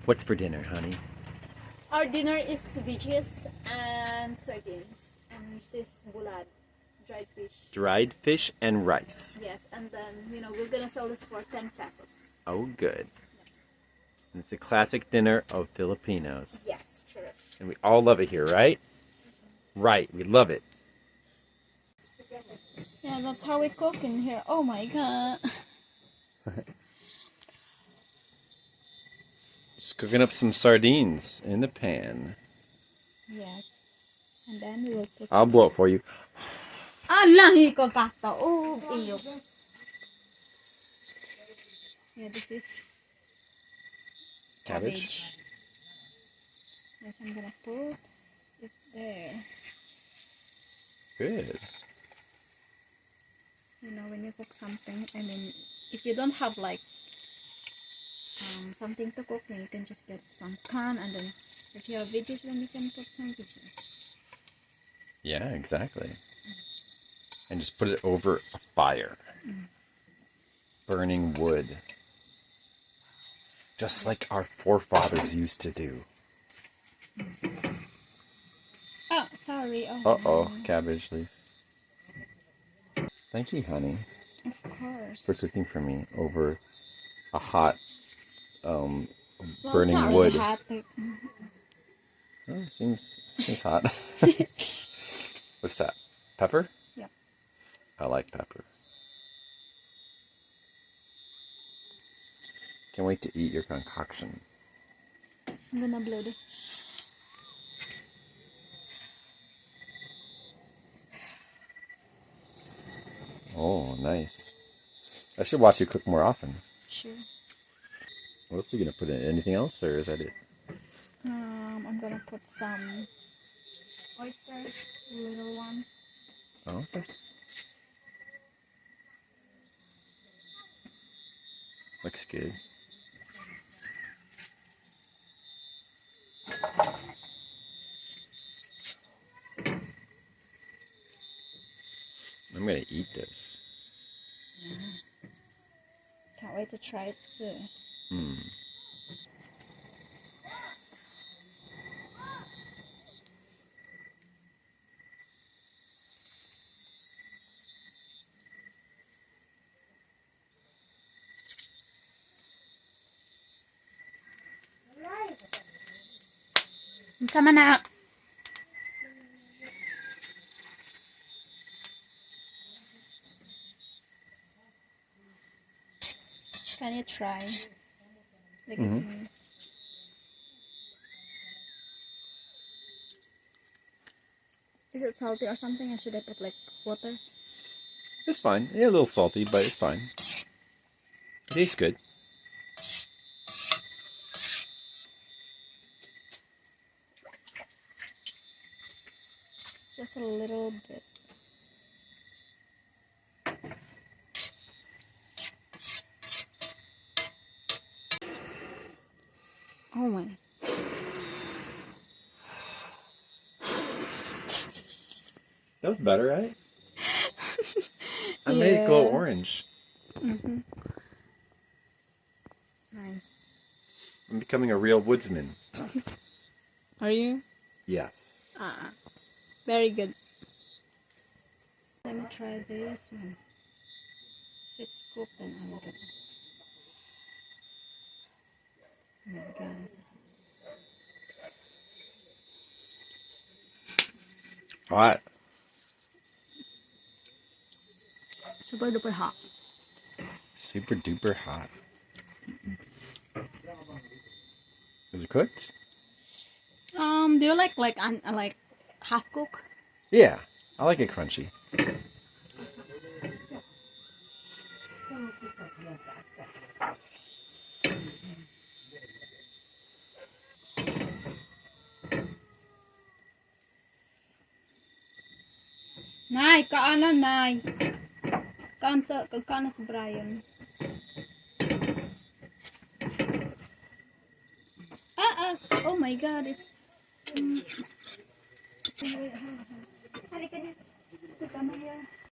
What's for dinner, honey? Our dinner is veggies and sardines and this bulad, dried fish. Dried fish and rice. Yes, and then we're gonna sell this for 10 pesos. Oh, good. And it's a classic dinner of Filipinos. Yes, true. And we all love it here, right? Right, we love it. Yeah, that's how we cook in here. Oh my god. Just cooking up some sardines in the pan. Yes. And then we will put... I'll blow it for you. Alang ko kata. Oh, iyo. Yeah, this is Cabbage. Yes, I'm gonna put it there. Good. When you cook something, I mean, if you don't have like something to cook, then you can just get some can, and then if you have veggies, then you can put some veggies. Yeah, exactly. And just put it over a fire. Burning wood. Just like our forefathers used to do. Oh, sorry. Oh, Uh-oh, cabbage leaf. Thank you, honey. Of course. For cooking for me over a hot, Well, burning it's not wood. really hot. Oh, seems hot. What's that? Pepper? Yeah. I like pepper. Can't wait to eat your concoction. I'm gonna blow this. Oh, nice. I should watch you cook more often. Sure. What else are you gonna put in? Anything else, or is that it? I'm gonna put some oysters, little one. Oh, okay. Looks good. I'm gonna eat this. Yeah. Can't wait to try it too. Sama na. Can you try? Like Is it salty or something? Or should I put like water? It's fine. Yeah, a little salty, but it's fine. It tastes good. Just a little bit. Oh my. That was better, right? I made it glow orange. Nice. I'm becoming a real woodsman. Are you? Yes. Very good. Let me try this one. If it's cooked, then I will get it. Oh my god. Hot. Super duper hot. Super duper hot. Is it cooked? Do you like half cook? Yeah, I like it crunchy. Nay, kaano nay? Kagkano si Brian. Oh my god, it's... Halika na. Halika, Maya.